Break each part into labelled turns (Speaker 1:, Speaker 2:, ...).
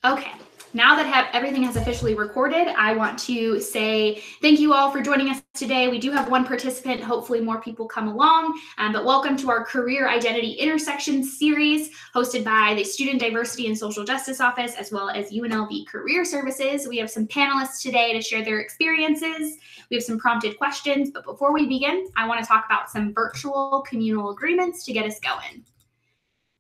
Speaker 1: Okay, now that everything has officially recorded, I want to say thank you all for joining us today. We do have one participant, hopefully more people come along, but welcome to our Career Identity Intersections series hosted by the Student Diversity and Social Justice Office as well as UNLV Career Services. We have some panelists today to share their experiences. We have some prompted questions, but before we begin, I want to talk about some virtual communal agreements to get us going.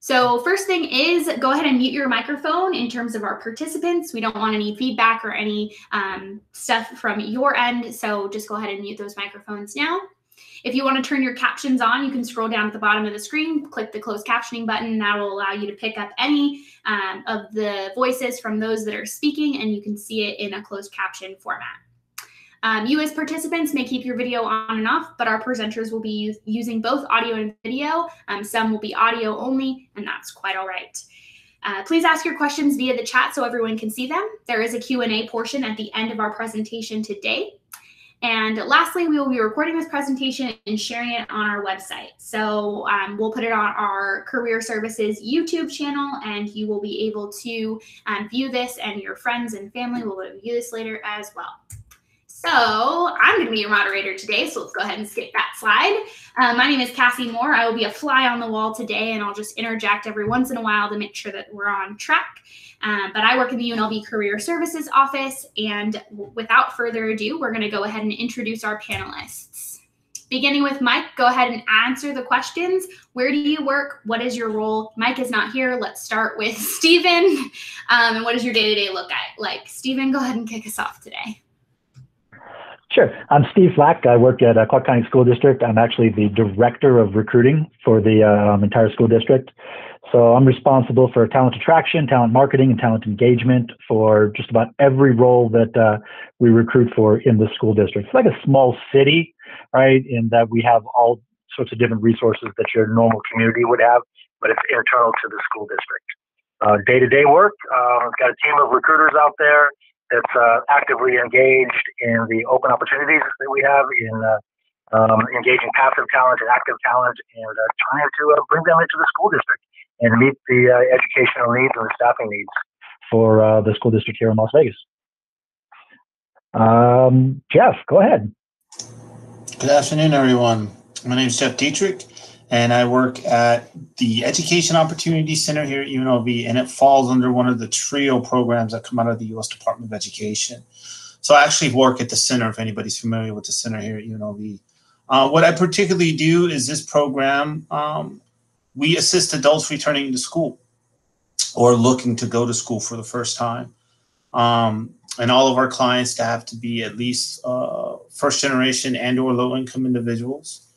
Speaker 1: So first thing is go ahead and mute your microphone in terms of our participants. We don't want any feedback or any stuff from your end. So just go ahead and mute those microphones now. If you want to turn your captions on, you can scroll down at the bottom of the screen, click the closed captioning button, and that will allow you to pick up any of the voices from those that are speaking, and you can see it in a closed caption format. You as participants may keep your video on and off, but our presenters will be using both audio and video. Some will be audio only, and that's quite all right. Please ask your questions via the chat so everyone can see them. There is a Q&A portion at the end of our presentation today. And lastly, we will be recording this presentation and sharing it on our website. So we'll put it on our Career Services YouTube channel, and you will be able to view this, and your friends and family will view this later as well. So I'm going to be your moderator today, so let's go ahead and skip that slide. My name is Cassie Moore. I will be a fly on the wall today, and I'll just interject every once in a while to make sure that we're on track. But I work in the UNLV Career Services office, and without further ado, we're going to go ahead and introduce our panelists. Beginning with Mike, go ahead and answer the questions. Where do you work? What is your role? Mike is not here. Let's start with Stephen. And what does your day-to-day look like? Stephen, go ahead and kick us off today.
Speaker 2: Sure. I'm Steve Flack. I work at Clark County School District. I'm actually the director of recruiting for the entire school district. So I'm responsible for talent attraction, talent marketing, and talent engagement for just about every role that we recruit for in the school district. It's like a small city, right, in that we have all sorts of different resources that your normal community would have, but it's internal to the school district. Day-to-day work, I've got a team of recruiters out there that's actively engaged in the open opportunities that we have in engaging passive talent and active talent, and trying to bring them into the school district and meet the educational needs and the staffing needs for the school district here in Las Vegas. Jeff, go ahead.
Speaker 3: Good afternoon, everyone. My name is Jeff Dietrich, and I work at the Education Opportunity Center here at UNLV, and it falls under one of the trio programs that come out of the U.S. Department of Education. So I actually work at the center, if anybody's familiar with the center here at UNLV. What I particularly do is this program, we assist adults returning to school or looking to go to school for the first time. And all of our clients have to be at least first generation and or low income individuals.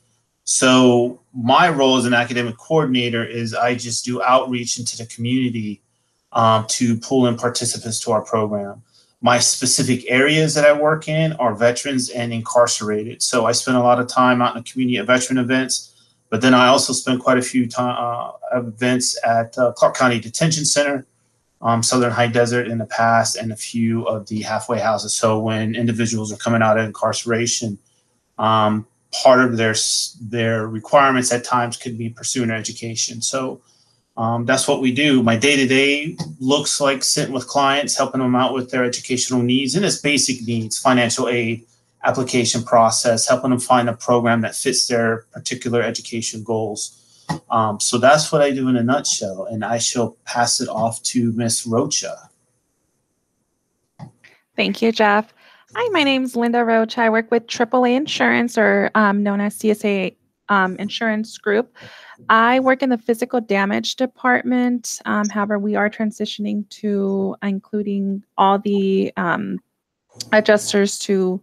Speaker 3: So my role as an academic coordinator is I just do outreach into the community to pull in participants to our program. My specific areas that I work in are veterans and incarcerated. So I spend a lot of time out in the community at veteran events, but then I also spend quite a few events at Clark County Detention Center, Southern High Desert in the past, and a few of the halfway houses. So when individuals are coming out of incarceration, part of their requirements at times could be pursuing their education. So that's what we do. My day-to-day looks like sitting with clients, helping them out with their educational needs and its basic needs, financial aid, application process, helping them find a program that fits their particular education goals. So that's what I do in a nutshell, and I shall pass it off to Ms. Rocha.
Speaker 4: Thank you, Jeff. Hi, my name is Linda Roach. I work with AAA Insurance, or known as CSA Insurance Group. I work in the physical damage department. However, we are transitioning to including all the adjusters to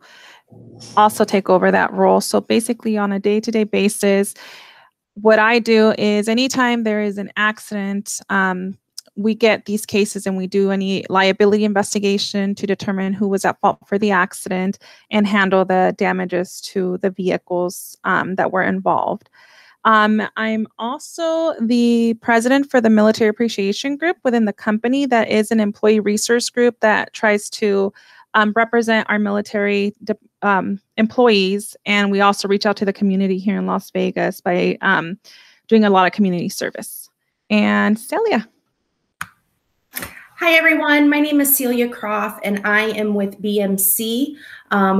Speaker 4: also take over that role. So basically on a day-to-day basis, what I do is anytime there is an accident, we get these cases and we do any liability investigation to determine who was at fault for the accident and handle the damages to the vehicles that were involved. I'm also the president for the Military Appreciation Group within the company. That is an employee resource group that tries to represent our military employees. And we also reach out to the community here in Las Vegas by doing a lot of community service. And Celia.
Speaker 5: Hi, everyone. My name is Celia Croft, and I am with BMC.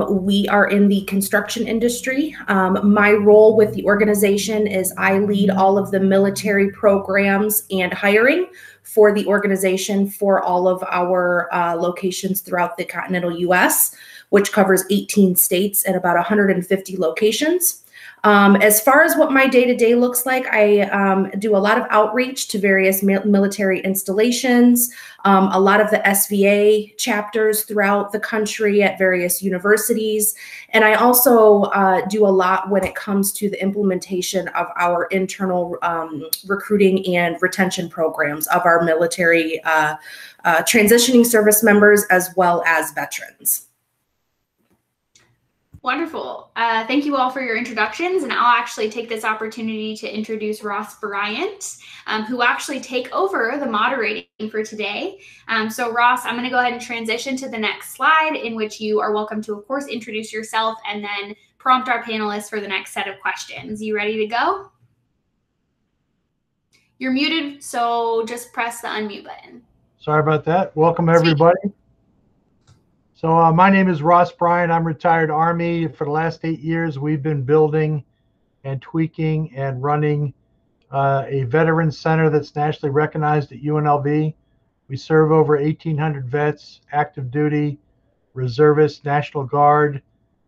Speaker 5: We are in the construction industry. My role with the organization is I lead all of the military programs and hiring for the organization for all of our locations throughout the continental U.S., which covers 18 states and about 150 locations. As far as what my day-to-day looks like, I do a lot of outreach to various military installations, a lot of the SVA chapters throughout the country at various universities. And I also do a lot when it comes to the implementation of our internal recruiting and retention programs of our military transitioning service members as well as veterans.
Speaker 1: Wonderful. Thank you all for your introductions, and I'll actually take this opportunity to introduce Ross Bryant, who will actually take over the moderating for today. So Ross, I'm going to go ahead and transition to the next slide, in which you are welcome to, of course, introduce yourself and then prompt our panelists for the next set of questions. You ready to go? You're muted, so just press the unmute button.
Speaker 6: Sorry about that. Welcome, everybody. So my name is Ross Bryant. I'm retired Army. For the last 8 years, we've been building and tweaking and running a veterans center that's nationally recognized at UNLV. We serve over 1,800 vets, active duty, reservists, National Guard,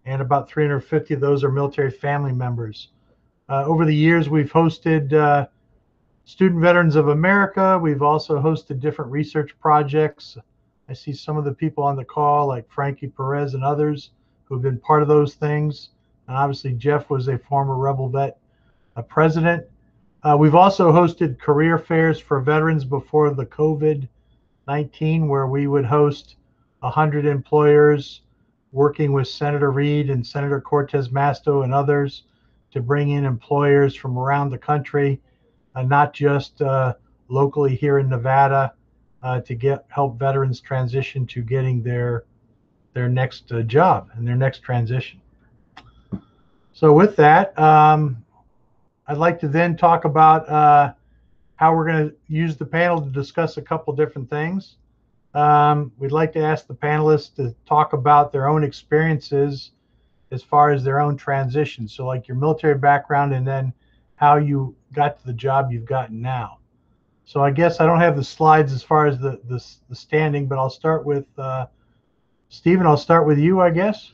Speaker 6: and about 350 of those are military family members. Over the years, we've hosted Student Veterans of America. We've also hosted different research projects. I see some of the people on the call, like Frankie Perez and others, who have been part of those things. And obviously, Jeff was a former Rebel vet president. We've also hosted career fairs for veterans before the COVID-19, where we would host 100 employers working with Senator Reid and Senator Cortez Masto and others to bring in employers from around the country, not just locally here in Nevada, to help veterans transition to getting their next job and their next transition. So with that, I'd like to then talk about how we're going to use the panel to discuss a couple different things. We'd like to ask the panelists to talk about their own experiences as far as their own transition. So like your military background and then how you got to the job you've gotten now. So I guess I don't have the slides as far as the standing, but I'll start with Stephen. I'll start with you, I guess.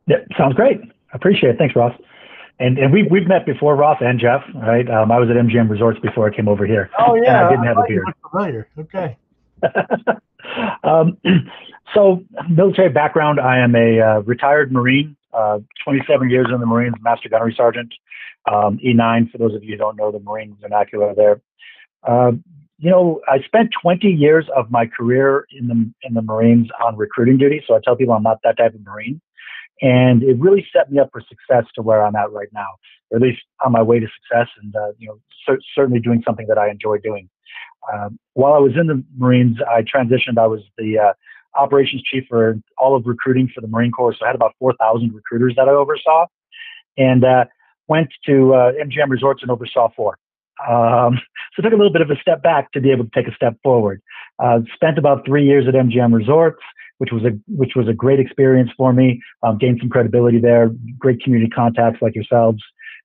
Speaker 2: Yeah, sounds great. I appreciate it. Thanks, Ross. And we've met before, Ross and Jeff, right? I was at MGM Resorts before I came over here.
Speaker 6: Oh yeah,
Speaker 2: and I didn't have a beard.
Speaker 6: Familiar. Okay.
Speaker 2: So military background, I am a retired Marine, 27 years in the Marines, Master Gunnery Sergeant, E9, for those of you who don't know the Marine vernacular there. You know, I spent 20 years of my career in the Marines on recruiting duty. So I tell people I'm not that type of Marine. And it really set me up for success to where I'm at right now, or at least on my way to success, and you know, certainly doing something that I enjoy doing. While I was in the Marines, I transitioned. I was the operations chief for all of recruiting for the Marine Corps. So I had about 4,000 recruiters that I oversaw, and went to MGM Resorts and oversaw 4. So I took a little bit of a step back to be able to take a step forward. Spent about 3 years at MGM Resorts, which was a great experience for me. Gained some credibility there, great community contacts like yourselves.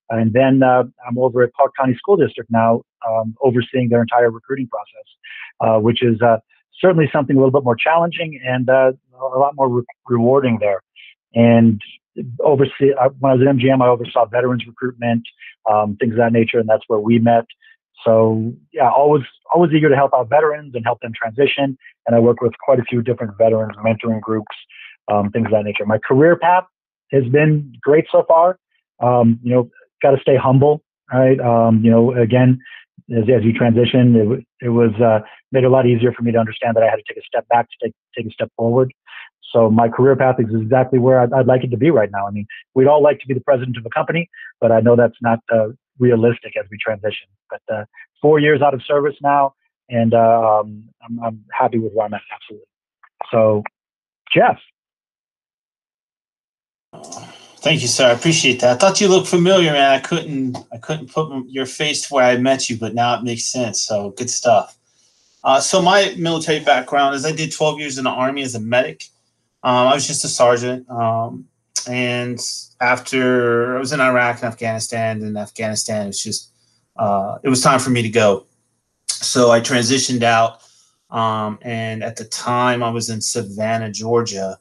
Speaker 2: And then I'm over at Clark County School District now, overseeing their entire recruiting process, which is certainly something a little bit more challenging and a lot more rewarding there. And when I was at MGM, I oversaw veterans recruitment, things of that nature, and that's where we met. So yeah, always eager to help out veterans and help them transition. And I work with quite a few different veterans mentoring groups, things of that nature. My career path has been great so far. You know, got to stay humble, right? You know, again, as you transition, it was made it a lot easier for me to understand that I had to take a step back to take a step forward. So my career path is exactly where I'd like it to be right now. I mean, we'd all like to be the president of a company, but I know that's not realistic as we transition. But 4 years out of service now, and I'm happy with where I'm at, absolutely. So, Jeff.
Speaker 3: Thank you, sir. I appreciate that. I thought you looked familiar, man. I couldn't put your face to where I met you, but now it makes sense. So good stuff. So my military background is I did 12 years in the Army as a medic. I was just a sergeant. And after I was in Iraq and Afghanistan, it was just, it was time for me to go. So I transitioned out. And at the time I was in Savannah, Georgia,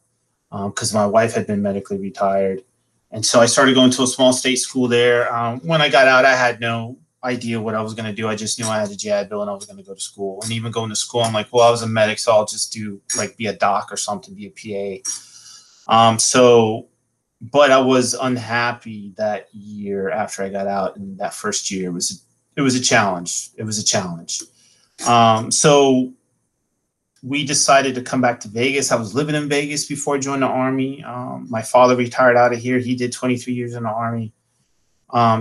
Speaker 3: because my wife had been medically retired. And so I started going to a small state school there. When I got out, I had no idea what I was going to do. I just knew I had a GI Bill and I was going to go to school. And even going to school, I'm like, well, I was a medic, so I'll just do like be a doc or something, be a PA. But I was unhappy that year after I got out, and that first year it was a challenge. It was a challenge. So we decided to come back to Vegas. I was living in Vegas before I joined the Army. My father retired out of here. He did 23 years in the Army.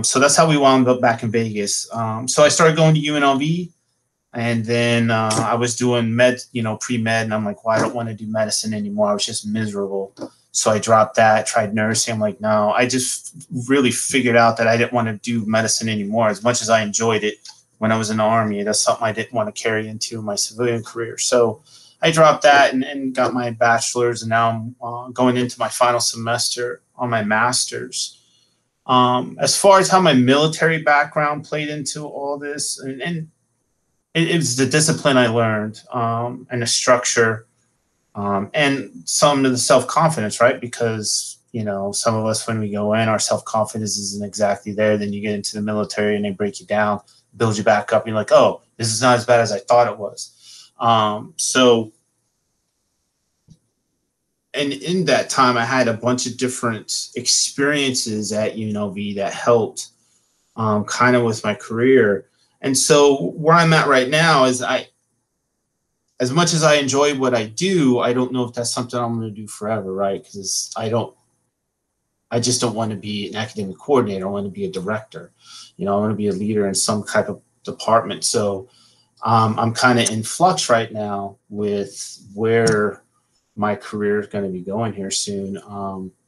Speaker 3: So that's how we wound up back in Vegas. So I started going to UNLV, and then I was doing pre-med, and I'm like, well, I don't want to do medicine anymore. I was just miserable. So I dropped that, tried nursing. I'm like, no, I just really figured out that I didn't want to do medicine anymore. As much as I enjoyed it when I was in the Army, that's something I didn't want to carry into my civilian career. So I dropped that and got my bachelor's, and now I'm going into my final semester on my master's. As far as how my military background played into all this, and it was the discipline I learned, and the structure, and some of the self-confidence, right? Because, some of us, when we go in, our self-confidence isn't exactly there. Then you get into the military and they break you down, build you back up. And you're like, oh, this is not as bad as I thought it was. And in that time, I had a bunch of different experiences at UNLV that helped kind of with my career. And so where I'm at right now is as much as I enjoy what I do, I don't know if that's something I'm going to do forever, right? Because I just don't want to be an academic coordinator. I want to be a director. I want to be a leader in some type of department. So I'm kind of in flux right now with where my career is going to be going here soon.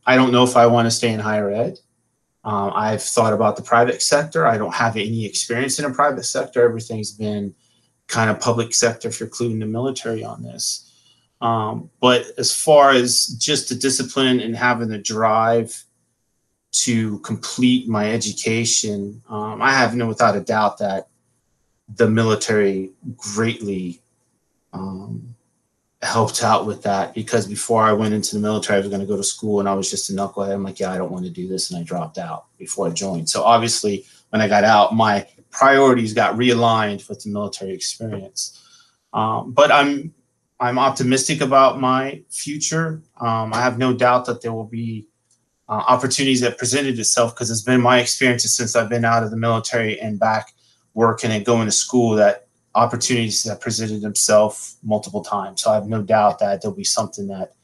Speaker 3: I don't know if I want to stay in higher ed. I've thought about the private sector. I don't have any experience in a private sector. Everything's been kind of public sector, if you're including the military on this. But as far as just the discipline and having the drive to complete my education, I have without a doubt that the military greatly helped out with that, because before I went into the military, I was going to go to school and I was just a knucklehead. I'm like, yeah, I don't want to do this. And I dropped out before I joined. So obviously when I got out, my priorities got realigned with the military experience. But I'm optimistic about my future. I have no doubt that there will be opportunities that presented itself, because it's been my experiences since I've been out of the military and back working and going to school, that opportunities that presented themselves multiple times. So I have no doubt that there'll be something that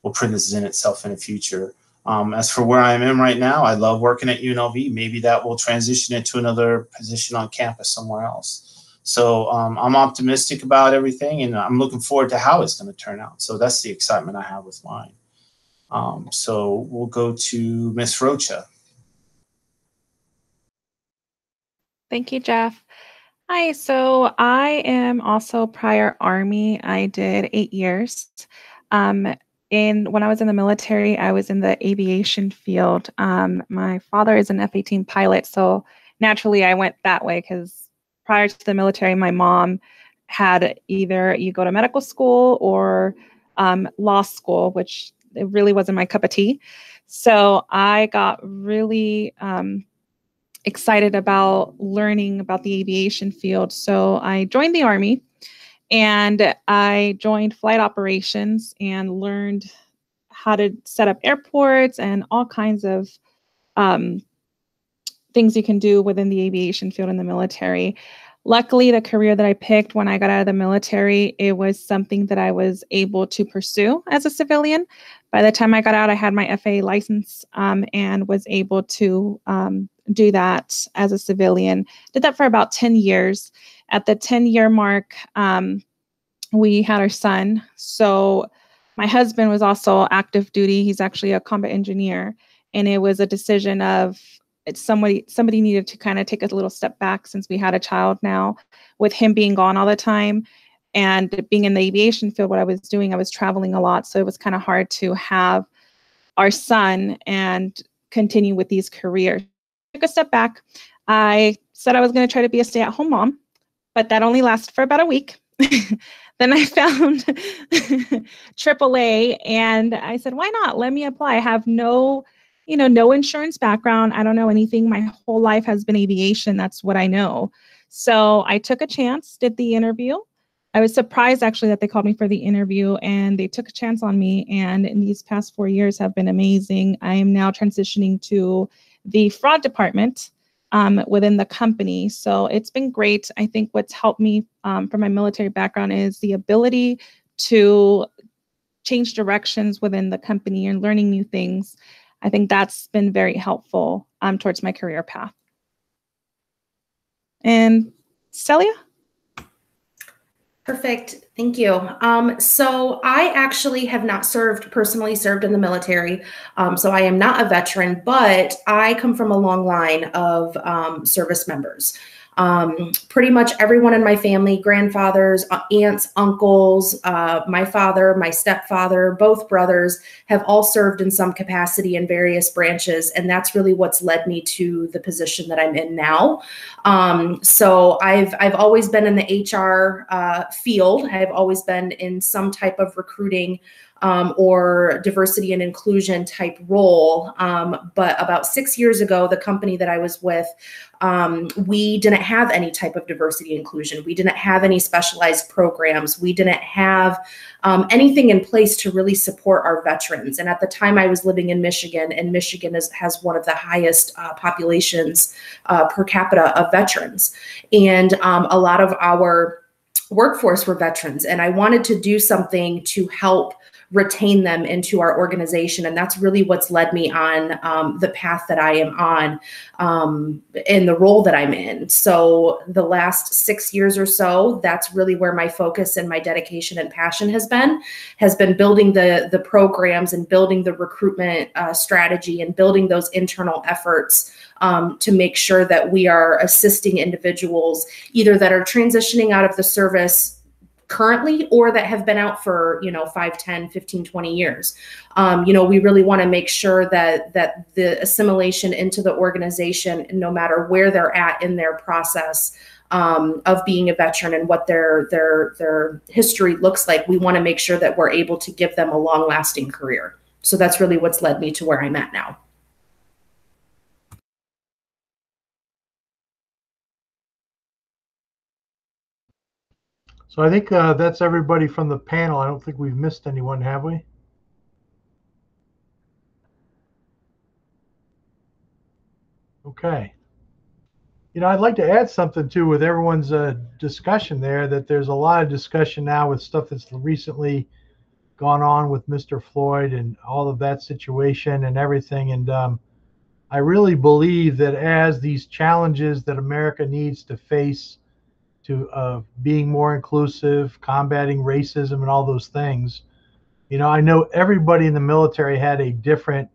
Speaker 3: will present itself in the future. As for where I am right now, I love working at UNLV. Maybe that will transition into another position on campus somewhere else. So I'm optimistic about everything, and I'm looking forward to how it's going to turn out. So that's the excitement I have with mine. So we'll go to Ms. Rocha.
Speaker 4: Thank you, Jeff. Hi, so I am also prior Army. I did 8 years. When I was in the military, I was in the aviation field. My father is an F-18 pilot, so naturally I went that way, because prior to the military, my mom had either you go to medical school or law school, which it really wasn't my cup of tea. So I got really excited about learning about the aviation field. So I joined the Army, and I joined flight operations and learned how to set up airports and all kinds of things you can do within the aviation field in the military. Luckily, the career that I picked when I got out of the military, it was something that I was able to pursue as a civilian. By the time I got out, I had my FAA license and was able to do that as a civilian. Did that for about 10 years. At the 10-year mark, we had our son. So my husband was also active duty. He's actually a combat engineer. And it was a decision of somebody needed to kind of take a little step back, since we had a child now, with him being gone all the time. And being in the aviation field, what I was doing, I was traveling a lot. So it was kind of hard to have our son and continue with these careers. I took a step back. I said I was going to try to be a stay-at-home mom, but that only lasted for about a week. Then I found AAA and I said, why not? Let me apply. I have no insurance background. I don't know anything. My whole life has been aviation. That's what I know. So I took a chance, did the interview. I was surprised actually that they called me for the interview and they took a chance on me. And in these past 4 years have been amazing. I am now transitioning to the fraud department within the company. So it's been great. I think what's helped me from my military background is the ability to change directions within the company and learning new things. I think that's been very helpful towards my career path. And Celia?
Speaker 5: Perfect. Thank you. So I actually have not personally served in the military. So I am not a veteran, but I come from a long line of service members. Pretty much everyone in my family, grandfathers, aunts, uncles, my father, my stepfather, both brothers have all served in some capacity in various branches. And that's really what's led me to the position that I'm in now. So I've always been in the HR field. I've always been in some type of recruiting or diversity and inclusion type role. But about 6 years ago, the company that I was with, we didn't have any type of diversity and inclusion. We didn't have any specialized programs. We didn't have anything in place to really support our veterans. And at the time I was living in Michigan, and Michigan has one of the highest populations per capita of veterans. And a lot of our workforce were veterans. And I wanted to do something to help retain them into our organization. And that's really what's led me on the path that I am on in the role that I'm in. So the last 6 years or so, that's really where my focus and my dedication and passion has been building the programs and building the recruitment strategy and building those internal efforts to make sure that we are assisting individuals either that are transitioning out of the service currently or that have been out for 5, 10, 15, 20 years. We really want to make sure that the assimilation into the organization, no matter where they're at in their process of being a veteran and what their history looks like, we want to make sure that we're able to give them a long-lasting career. So that's really what's led me to where I'm at now.
Speaker 6: So I think that's everybody from the panel. I don't think we've missed anyone, have we? Okay. I'd like to add something too with everyone's discussion there, that there's a lot of discussion now with stuff that's recently gone on with Mr. Floyd and all of that situation and everything. And I really believe that as these challenges that America needs to face to being more inclusive, combating racism and all those things, I know everybody in the military had a different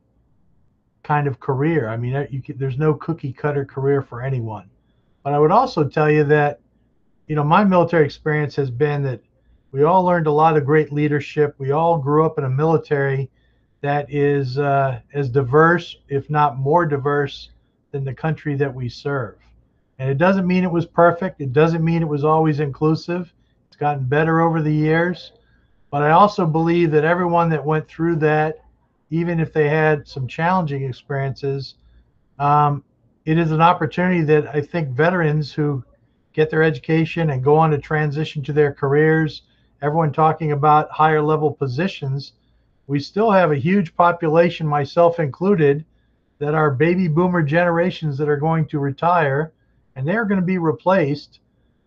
Speaker 6: kind of career. I mean, there's no cookie cutter career for anyone. But I would also tell you that, my military experience has been that we all learned a lot of great leadership. We all grew up in a military that is as diverse, if not more diverse, than the country that we serve. And it doesn't mean it was perfect. It doesn't mean it was always inclusive. It's gotten better over the years. But I also believe that everyone that went through that, even if they had some challenging experiences, it is an opportunity that I think veterans who get their education and go on to transition to their careers, everyone talking about higher level positions, we still have a huge population, myself included, that are baby boomer generations that are going to retire, and they're going to be replaced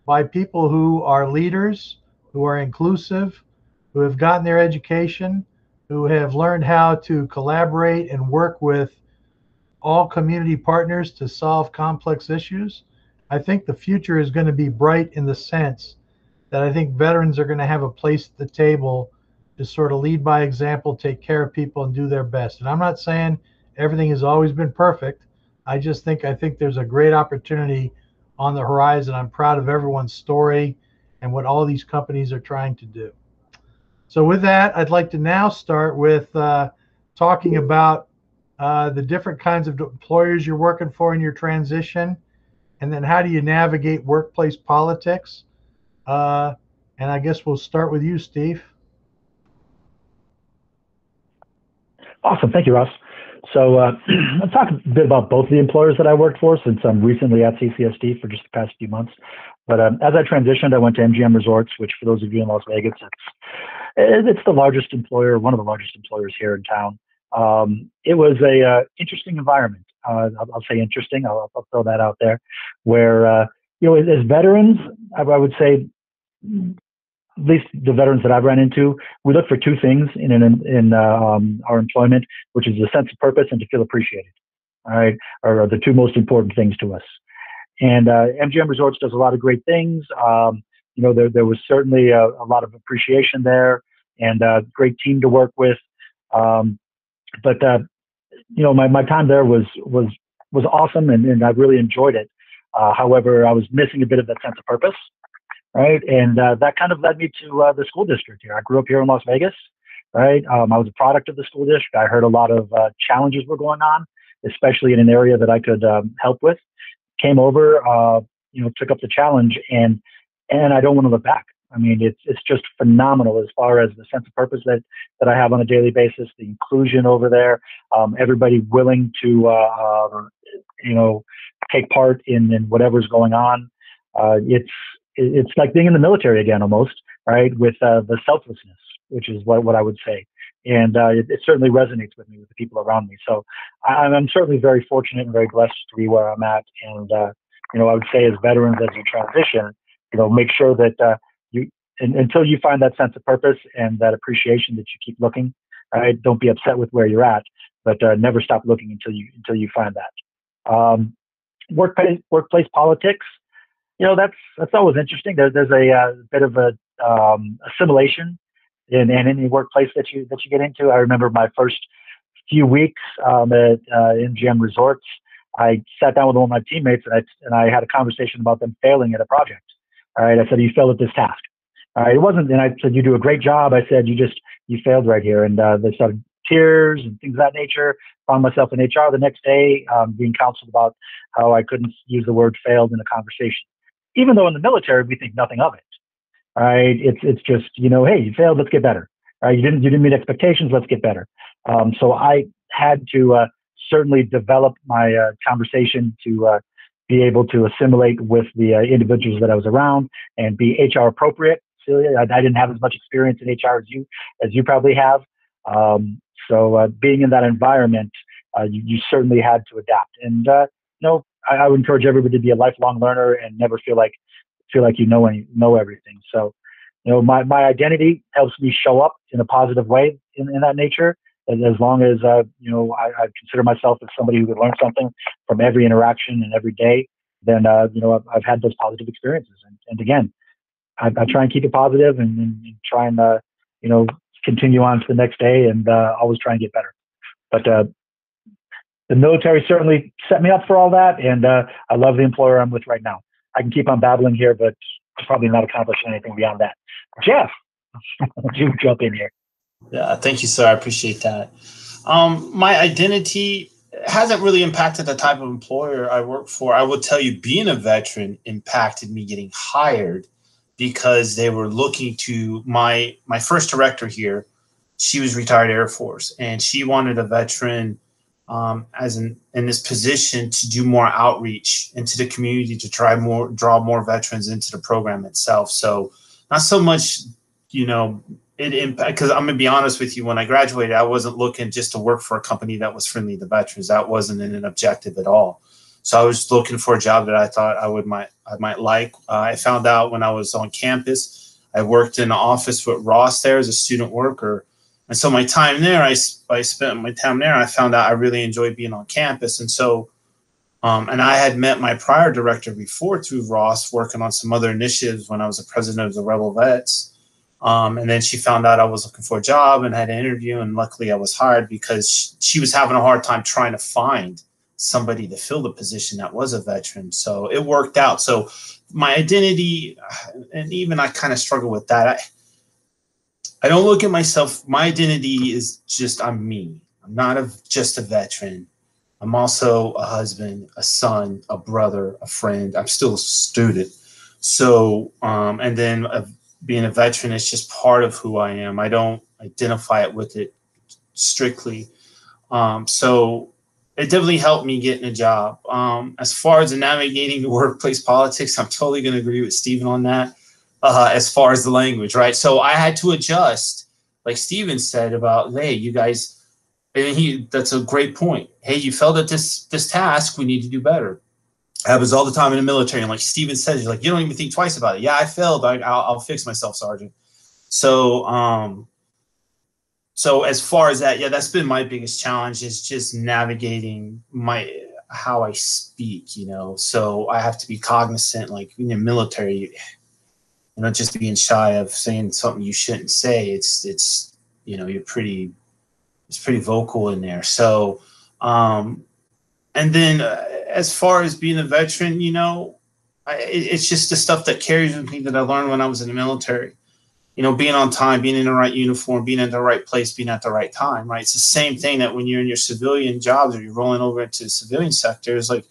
Speaker 6: by people who are leaders, who are inclusive, who have gotten their education, who have learned how to collaborate and work with all community partners to solve complex issues. I think the future is going to be bright in the sense that I think veterans are going to have a place at the table to sort of lead by example, take care of people, and do their best. And I'm not saying everything has always been perfect. I think there's a great opportunity on the horizon. I'm proud of everyone's story and what all these companies are trying to do. So with that, I'd like to now start with talking about the different kinds of employers you're working for in your transition, and then how do you navigate workplace politics. And I guess we'll start with you, Steve.
Speaker 2: Awesome. Thank you, Ross. So I'll talk a bit about both the employers that I worked for, since I'm recently at CCSD for just the past few months. But as I transitioned, I went to MGM Resorts, which for those of you in Las Vegas, it's the largest employer, one of the largest employers here in town. It was a interesting environment. I'll say interesting. I'll throw that out there. Where as veterans, I would say, at least the veterans that I've run into, we look for two things in our employment, which is a sense of purpose and to feel appreciated. All right, are the two most important things to us. And MGM Resorts does a lot of great things. There was certainly a lot of appreciation there, and a great team to work with. But my time there was awesome, and I really enjoyed it. However, I was missing a bit of that sense of purpose. Right. And that kind of led me to the school district here. I grew up here in Las Vegas. Right. I was a product of the school district. I heard a lot of challenges were going on, especially in an area that I could help with. Came over, took up the challenge, and I don't want to look back. I mean, it's just phenomenal as far as the sense of purpose that I have on a daily basis, the inclusion over there, everybody willing to, take part in whatever's going on. It's like being in the military again, almost, right? With the selflessness, which is what I would say. And it certainly resonates with me, with the people around me. So I'm certainly very fortunate and very blessed to be where I'm at. And, I would say as veterans, as you transition, make sure that until you find that sense of purpose and that appreciation, that you keep looking. Right? Don't be upset with where you're at, but never stop looking until you find that. Workplace politics. That's always interesting. There's a bit of a assimilation in any workplace that you get into. I remember my first few weeks at MGM Resorts. I sat down with one of my teammates and I had a conversation about them failing at a project. All right, I said, you failed at this task. All right, it wasn't, and I said, you do a great job. I said, you failed right here. And they started tears and things of that nature. Found myself in HR the next day being counseled about how I couldn't use the word failed in a conversation. Even though in the military, we think nothing of it. All right, it's just, hey, you failed, let's get better. All right, you didn't meet expectations, let's get better. So I had to certainly develop my conversation to be able to assimilate with the individuals that I was around and be HR appropriate. Celia, I didn't have as much experience in HR as you probably have. So being in that environment, you certainly had to adapt. And I would encourage everybody to be a lifelong learner and never feel like you know everything. So, my identity helps me show up in a positive way in that nature. And as long as I consider myself as somebody who could learn something from every interaction and every day, then I've had those positive experiences. And again, I try and keep it positive and try and continue on to the next day and always try and get better. But the military certainly set me up for all that, and I love the employer I'm with right now. I can keep on babbling here, but probably not accomplish anything beyond that. Jeff, would you jump in here?
Speaker 3: Yeah, thank you, sir. I appreciate that. My identity hasn't really impacted the type of employer I work for. I will tell you, being a veteran impacted me getting hired because they were looking to my first director here. She was retired Air Force, and she wanted a veteran in this position to do more outreach into the community to draw more veterans into the program itself. So not so much, because I'm gonna be honest with you, when I graduated, I wasn't looking just to work for a company that was friendly to veterans. That wasn't an objective at all. So I was looking for a job that I thought I might like. I found out when I was on campus, I worked in the office with Ross there as a student worker. And so my time there, I spent my time there. I found out I really enjoyed being on campus. And so, and I had met my prior director before through Ross, working on some other initiatives when I was the president of the Rebel Vets. And then she found out I was looking for a job and had an interview. And luckily I was hired because she was having a hard time trying to find somebody to fill the position that was a veteran. So it worked out. So my identity, and even I kind of struggle with that. I don't look at myself. My identity is just I'm me. I'm not just a veteran. I'm also a husband, a son, a brother, a friend. I'm still a student. So, and then being a veteran is just part of who I am. I don't identify it with it strictly. So it definitely helped me getting a job. As far as navigating the workplace politics, I'm totally going to agree with Stephen on that. As far as the language, right? So I had to adjust, like Stephen said about, hey, you guys, and that's a great point. Hey, you failed at this task. We need to do better. It happens all the time in the military. And like Stephen says, you're like, you don't even think twice about it. Yeah, I failed. I'll fix myself, Sergeant. So, so as far as that, yeah, that's been my biggest challenge, is just navigating how I speak, you know. So I have to be cognizant, like in the military, you know, just being shy of saying something you shouldn't say. It's you know, it's pretty vocal in there. So, and then as far as being a veteran, you know, it's just the stuff that carries with me that I learned when I was in the military. You know, being on time, being in the right uniform, being in the right place, being at the right time, right? It's the same thing that when you're in your civilian jobs or you're rolling over into the civilian sector, it's like,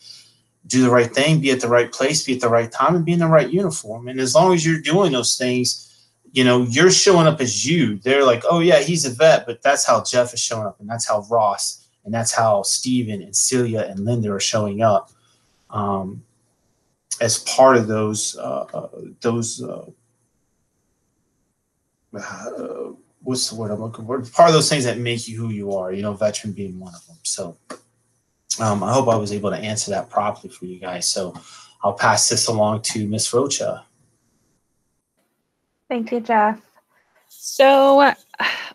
Speaker 3: do the right thing, be at the right place, be at the right time, and be in the right uniform. And as long as you're doing those things, you know, you're showing up as you. They're like, oh yeah, he's a vet, but that's how Jeff is showing up, and that's how Ross, and that's how Steven and Celia and Linda are showing up as part of those what's the word I'm looking for? Part of those things that make you who you are, you know, veteran being one of them. So I hope I was able to answer that properly for you guys. So I'll pass this along to Miss Rocha.
Speaker 4: Thank you, Jeff. So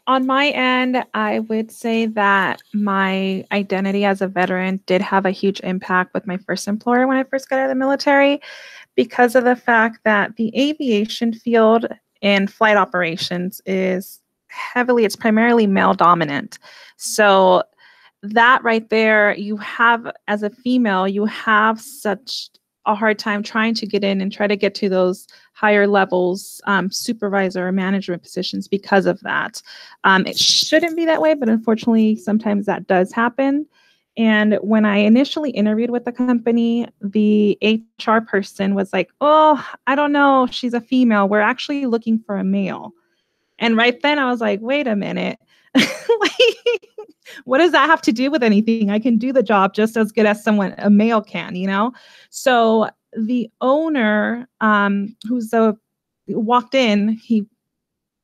Speaker 4: on my end, I would say that my identity as a veteran did have a huge impact with my first employer when I first got out of the military, because of the fact that the aviation field in flight operations it's primarily male dominant. So that right there, you have, as a female, you have such a hard time trying to get in and try to get to those higher levels, supervisor or management positions because of that. It shouldn't be that way, but unfortunately, sometimes that does happen. And when I initially interviewed with the company, the HR person was like, oh, I don't know, she's a female. We're actually looking for a male. And right then I was like, wait a minute. What does that have to do with anything? I can do the job just as good as a male can, you know? So the owner, walked in, he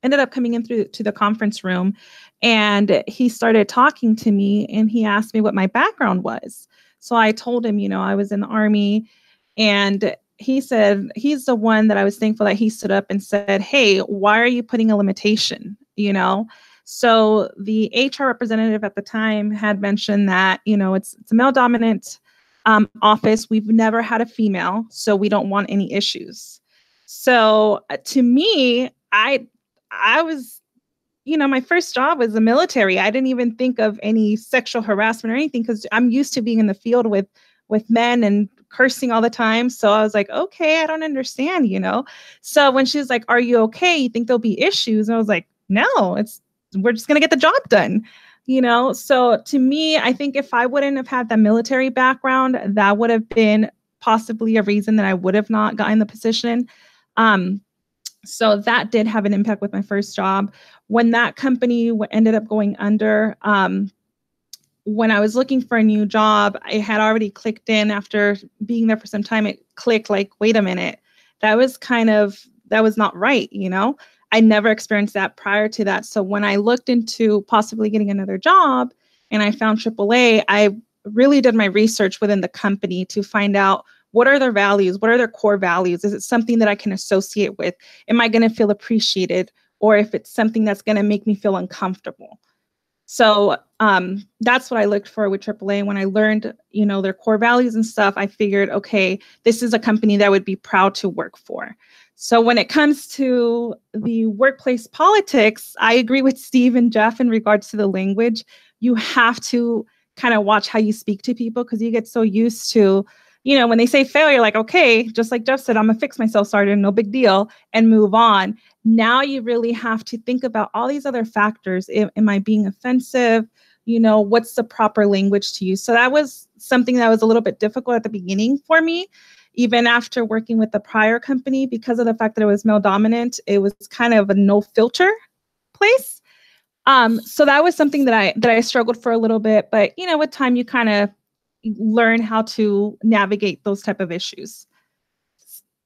Speaker 4: ended up coming in to the conference room, and he started talking to me, and he asked me what my background was. So I told him, you know, I was in the Army, and he said, he's the one that I was thankful that he stood up and said, hey, why are you putting a limitation, you know? So the HR representative at the time had mentioned that, you know, it's a male dominant office. We've never had a female, so we don't want any issues. So to me, I was, you know, my first job was the military. I didn't even think of any sexual harassment or anything because I'm used to being in the field with men and cursing all the time. So I was like, okay, I don't understand, you know? So when she was like, are you okay? You think there'll be issues? And I was like, no, we're just going to get the job done, you know? So to me, I think if I wouldn't have had that military background, that would have been possibly a reason that I would have not gotten the position. So that did have an impact with my first job. When that company ended up going under, when I was looking for a new job, I had already clicked in after being there for some time. It clicked like, wait a minute, that was not right, you know? I never experienced that prior to that. So when I looked into possibly getting another job and I found AAA, I really did my research within the company to find out what are their values? What are their core values? Is it something that I can associate with? Am I going to feel appreciated? Or if it's something that's going to make me feel uncomfortable? So that's what I looked for with AAA. When I learned, you know, their core values and stuff, I figured, okay, this is a company that I would be proud to work for. So when it comes to the workplace politics, I agree with Steve and Jeff in regards to the language. You have to kind of watch how you speak to people because you get so used to when they say failure, like, okay, just like Jeff said, I'm gonna fix myself, Sergeant, no big deal, and move on. Now you really have to think about all these other factors. Am I being offensive? What's the proper language to use? So that was something that was a little bit difficult at the beginning for me, even after working with the prior company, because of the fact that it was male dominant. It was kind of a no filter place. So that was something that I struggled for a little bit, but with time you kind of learn how to navigate those type of issues.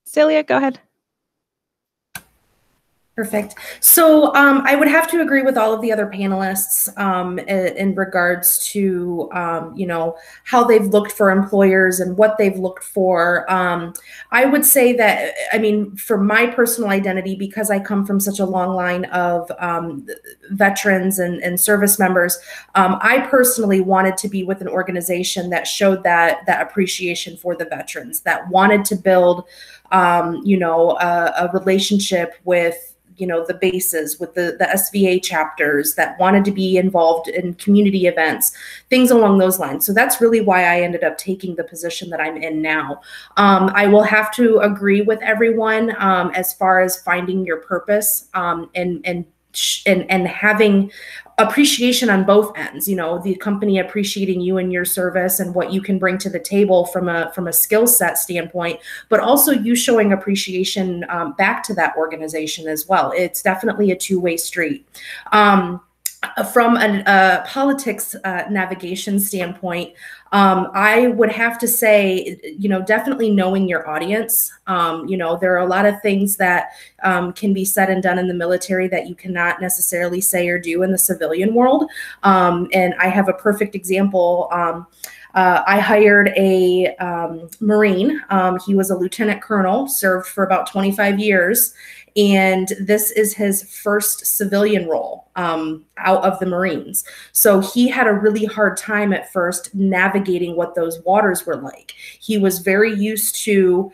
Speaker 4: Celia, go ahead.
Speaker 5: Perfect. So I would have to agree with all of the other panelists in regards to, how they've looked for employers and what they've looked for. I would say that, for my personal identity, because I come from such a long line of veterans and service members, I personally wanted to be with an organization that showed that appreciation for the veterans, that wanted to build, a relationship with the bases, with the SVA chapters, that wanted to be involved in community events, things along those lines. So that's really why I ended up taking the position that I'm in now. I will have to agree with everyone as far as finding your purpose and having appreciation on both ends, the company appreciating you and your service and what you can bring to the table from a skill set standpoint, but also you showing appreciation back to that organization as well. It's definitely a two-way street. From a politics navigation standpoint, I would have to say, definitely knowing your audience. There are a lot of things that can be said and done in the military that you cannot necessarily say or do in the civilian world. And I have a perfect example. I hired a Marine. He was a lieutenant colonel, served for about 25 years. And this is his first civilian role out of the Marines. So he had a really hard time at first navigating what those waters were like. He was very used to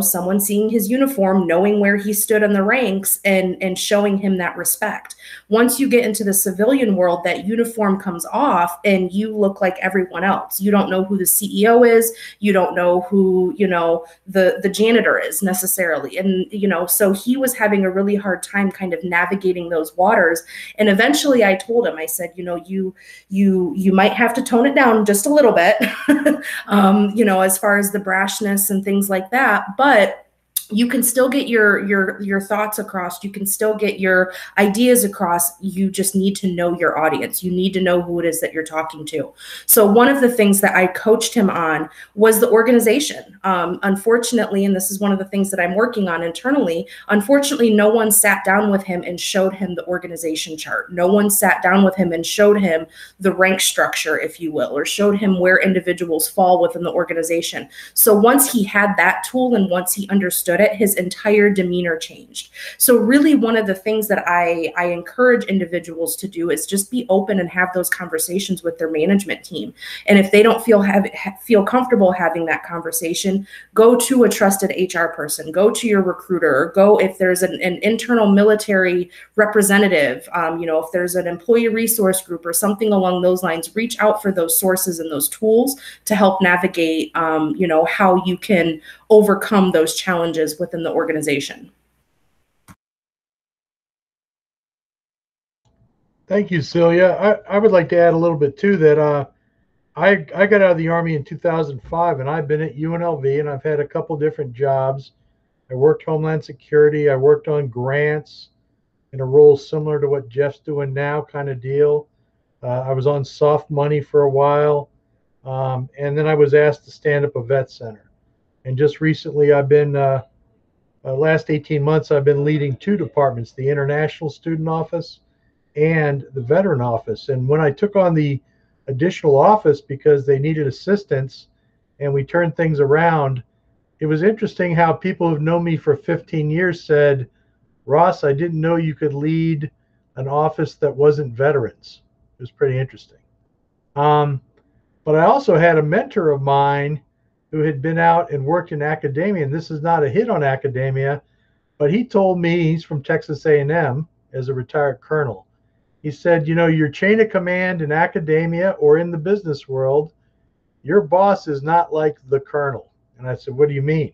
Speaker 5: someone seeing his uniform, knowing where he stood in the ranks and showing him that respect. Once you get into the civilian world, that uniform comes off and you look like everyone else. You don't know who the CEO is. You don't know who, the janitor is necessarily. And, so he was having a really hard time kind of navigating those waters. And eventually I told him, I said, you might have to tone it down just a little bit, as far as the brashness and things like that, but you can still get your thoughts across. You can still get your ideas across. You just need to know your audience. You need to know who it is that you're talking to. So one of the things that I coached him on was the organization. Unfortunately, and this is one of the things that I'm working on internally, unfortunately, no one sat down with him and showed him the organization chart. No one sat down with him and showed him the rank structure, if you will, or showed him where individuals fall within the organization. So once he had that tool and once he understood it, his entire demeanor changed. So really one of the things that I encourage individuals to do is just be open and have those conversations with their management team. And if they don't feel comfortable having that conversation, go to a trusted HR person, go to your recruiter, or go if there's an internal military representative, if there's an employee resource group or something along those lines, reach out for those sources and those tools to help navigate, how you can overcome those challenges within the organization.
Speaker 6: Thank you, Celia. I would like to add a little bit too that I got out of the Army in 2005 and I've been at UNLV and I've had a couple different jobs. I worked Homeland Security. I worked on grants in a role similar to what Jeff's doing now, kind of deal. I was on soft money for a while. And then I was asked to stand up a vet center. And just recently I've been, last 18 months, I've been leading two departments, the International Student Office and the Veteran Office. And when I took on the additional office because they needed assistance and we turned things around, it was interesting how people who've known me for 15 years said, Ross, I didn't know you could lead an office that wasn't veterans. It was pretty interesting. But I also had a mentor of mine who had been out and worked in academia, and this is not a hit on academia, but he told me, he's from Texas A&M as a retired colonel. He said, your chain of command in academia or in the business world your boss is not like the colonel. And I said, what do you mean?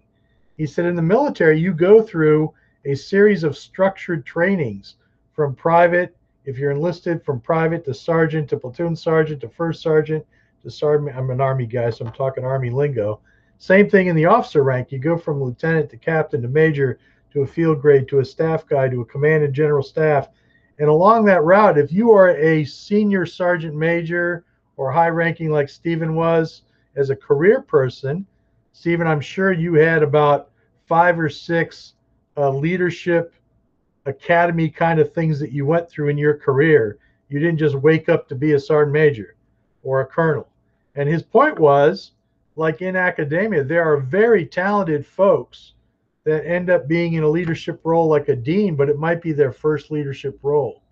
Speaker 6: He said, in the military, you go through a series of structured trainings from private, if you're enlisted, from private to sergeant to platoon sergeant to first sergeant to sergeant. I'm an Army guy, so I'm talking Army lingo. Same thing in the officer rank. You go from lieutenant to captain to major to a field grade to a staff guy to a command and general staff. And along that route, if you are a senior sergeant major or high ranking like Stephen was as a career person, Stephen, I'm sure you had about 5 or 6 leadership academy kind of things that you went through in your career. You didn't just wake up to be a sergeant major or a colonel. And his point was, like in academia, there are very talented folks that end up being in a leadership role like a dean, but it might be their first leadership role.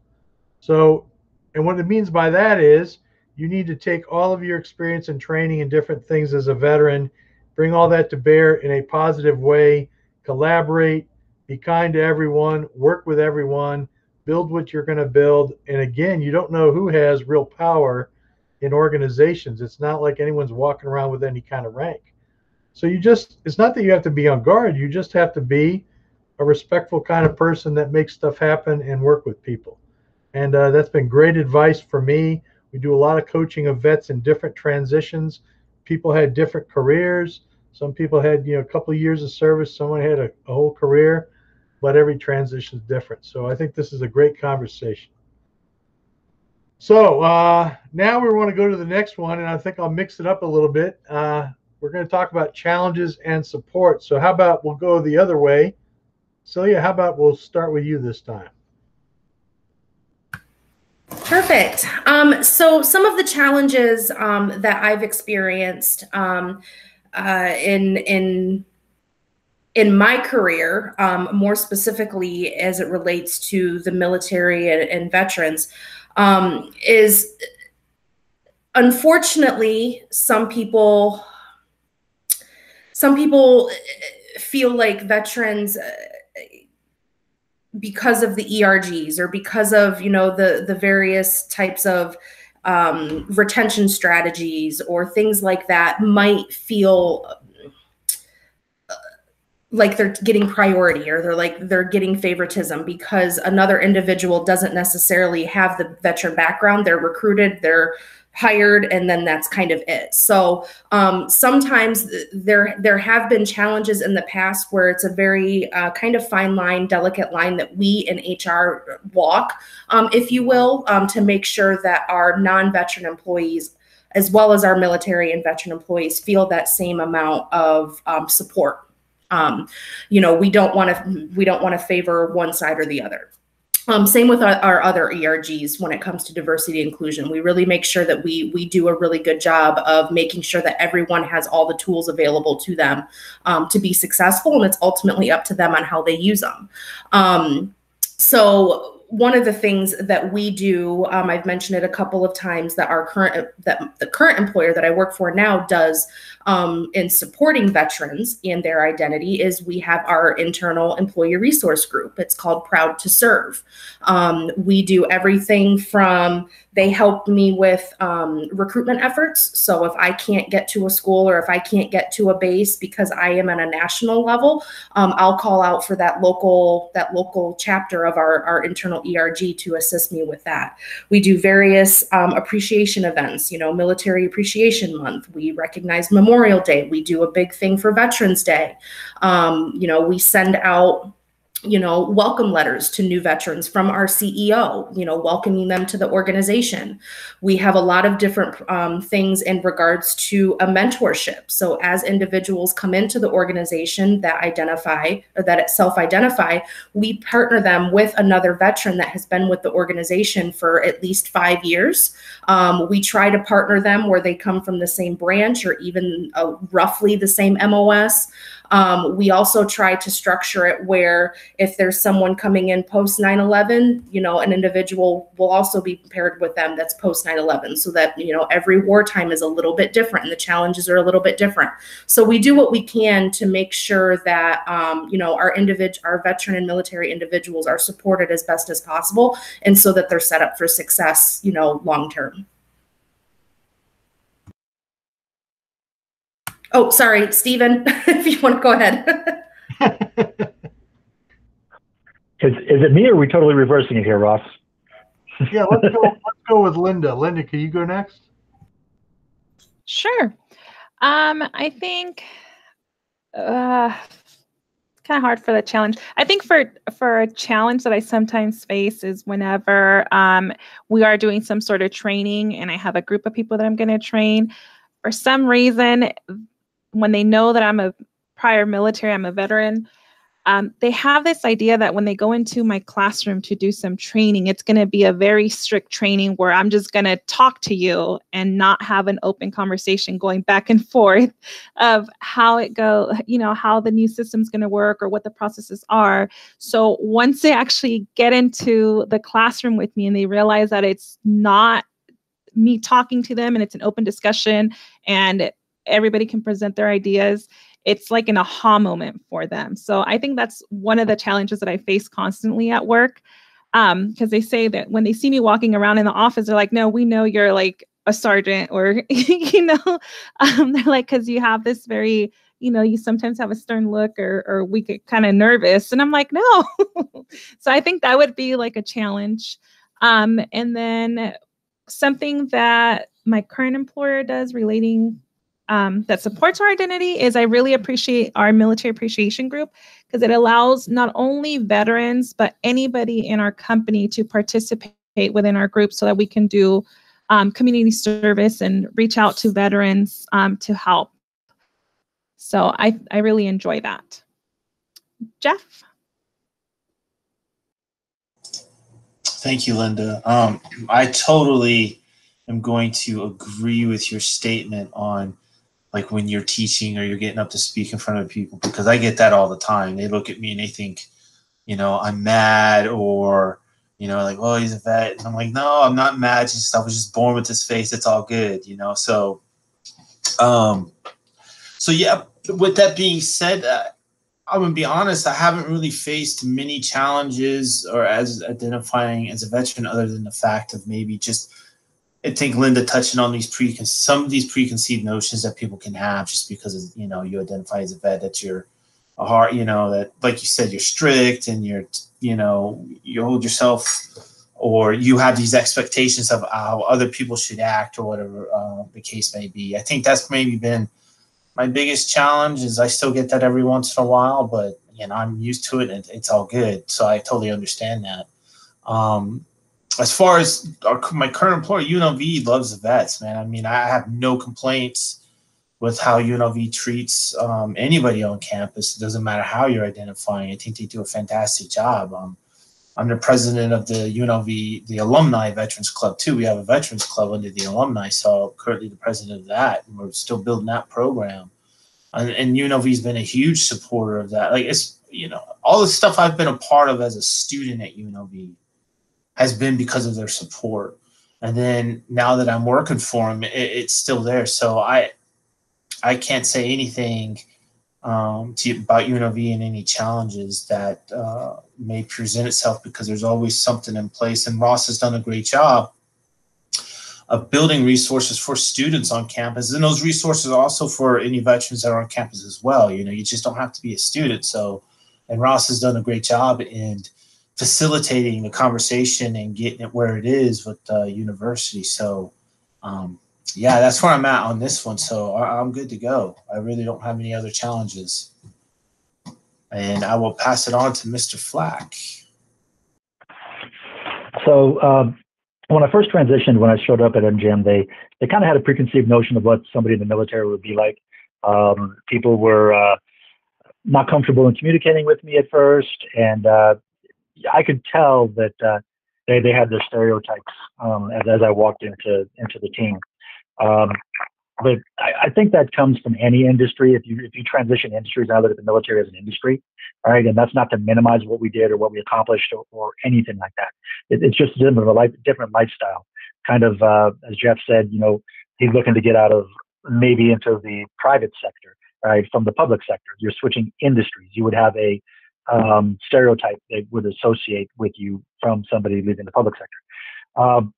Speaker 6: So, and what it means by that is you need to take all of your experience and training and different things as a veteran, bring all that to bear in a positive way, collaborate, be kind to everyone, work with everyone, build what you're going to build. And again, you don't know who has real power in organizations. It's not like anyone's walking around with any kind of rank. So you just, it's not that you have to be on guard. You just have to be a respectful kind of person that makes stuff happen and work with people. And that's been great advice for me. We do a lot of coaching of vets in different transitions. People had different careers. Some people had, a couple of years of service. Someone had a whole career, but every transition is different. So I think this is a great conversation. So now we want to go to the next one, and I think I'll mix it up a little bit. We're going to talk about challenges and support. So how about we'll go the other way? Celia, how about we'll start with you this time?
Speaker 5: Perfect. So some of the challenges that I've experienced in my career, more specifically as it relates to the military and veterans, is unfortunately some people feel like veterans, because of the ERGs or because of the various types of retention strategies or things like that, might feel like they're getting priority, or they're getting favoritism because another individual doesn't necessarily have the veteran background. They're recruited, they're hired, and then that's kind of it. So sometimes there have been challenges in the past where it's a very kind of fine line, delicate line that we in HR walk, if you will, to make sure that our non-veteran employees, as well as our military and veteran employees, feel that same amount of support. We don't want to favor one side or the other. Same with our other ERGs when it comes to diversity and inclusion. We really make sure that we do a really good job of making sure that everyone has all the tools available to them to be successful, and it's ultimately up to them on how they use them. So one of the things that we do, I've mentioned it a couple of times, that the current employer that I work for now does in supporting veterans and their identity, is we have our internal employee resource group. It's called Proud to Serve. We do everything from, they help me with recruitment efforts. So if I can't get to a school or if I can't get to a base because I am at a national level, I'll call out for that local chapter of our internal ERG to assist me with that. We do various appreciation events, Military Appreciation Month. We recognize Memorial Day. We do a big thing for Veterans Day. We send out welcome letters to new veterans from our CEO, welcoming them to the organization. We have a lot of different things in regards to a mentorship. So as individuals come into the organization that self-identify, we partner them with another veteran that has been with the organization for at least 5 years. We try to partner them where they come from the same branch or even roughly the same MOS. We also try to structure it where if there's someone coming in post 9/11, an individual will also be paired with them that's post 9/11, so that, every wartime is a little bit different and the challenges are a little bit different. So we do what we can to make sure that, our veteran and military individuals are supported as best as possible, and so that they're set up for success, long term. Oh, sorry, Stephen, if you want to go ahead.
Speaker 2: Is it me, or are we totally reversing it here, Ross?
Speaker 6: Yeah, let's go with Linda. Linda, can you go next?
Speaker 4: Sure. I think kind of hard for the challenge. I think for a challenge that I sometimes face is whenever we are doing some sort of training and I have a group of people that I'm going to train. For some reason, when they know that I'm a prior military, I'm a veteran, they have this idea that when they go into my classroom to do some training, it's going to be a very strict training where I'm just going to talk to you and not have an open conversation going back and forth of how it go, how the new system's going to work or what the processes are. So once they actually get into the classroom with me and they realize that it's not me talking to them and it's an open discussion and everybody can present their ideas, it's like an aha moment for them. So I think that's one of the challenges that I face constantly at work. Because they say that when they see me walking around in the office, they're like, no, we know you're like a sergeant, or, they're like, because you have this very, you sometimes have a stern look, or we get kind of nervous. And I'm like, no. So I think that would be like a challenge. And then something that my current employer does relating that supports our identity is I really appreciate our military appreciation group, because it allows not only veterans, but anybody in our company to participate within our group so that we can do community service and reach out to veterans to help. So I really enjoy that. Jeff?
Speaker 3: Thank you, Linda. I totally am going to agree with your statement on like when you're teaching or you're getting up to speak in front of people, because I get that all the time. They look at me and they think, I'm mad, or, like, oh, he's a vet. And I'm like, no, I'm not mad. I was just born with this face. It's all good, So, yeah, with that being said, I'm going to be honest, I haven't really faced many challenges or as identifying as a veteran, other than the fact of maybe just, I think Linda touching on some of these preconceived notions that people can have just because of, you identify as a vet, that you're a heart, that, like you said, you're strict and you're, you hold yourself, or you have these expectations of how other people should act, or whatever the case may be. I think that's maybe been my biggest challenge. Is I still get that every once in a while, but I'm used to it and it's all good. So I totally understand that. As far as my current employer, UNLV loves the vets, man. I mean, I have no complaints with how UNLV treats anybody on campus. It doesn't matter how you're identifying. I think they do a fantastic job. I'm the president of the UNLV, the Alumni Veterans Club, too. We have a Veterans Club under the alumni, so I'm currently the president of that, and we're still building that program. And UNLV's been a huge supporter of that. Like, it's, all the stuff I've been a part of as a student at UNLV has been because of their support. And then now that I'm working for them, it's still there. So I can't say anything about UNLV and any challenges that may present itself, because there's always something in place. And Ross has done a great job of building resources for students on campus. And those resources are also for any veterans that are on campus as well. You just don't have to be a student. So, and Ross has done a great job in facilitating the conversation and getting it where it is with the university. So, yeah, that's where I'm at on this one. So I'm good to go. I really don't have any other challenges. And I will pass it on to Mr. Flack.
Speaker 2: So when I first transitioned, when I showed up at MGM, they kind of had a preconceived notion of what somebody in the military would be like. People were not comfortable in communicating with me at first, and I could tell that they had their stereotypes as I walked into the team. But I think that comes from any industry. If you transition industries, I look at the military as an industry, right? And that's not to minimize what we did or what we accomplished or anything like that. It's just a different lifestyle. Kind of, as Jeff said, he's looking to get out of maybe into the private sector, right? From the public sector. You're switching industries. You would have a stereotype that would associate with you from somebody leaving the public sector.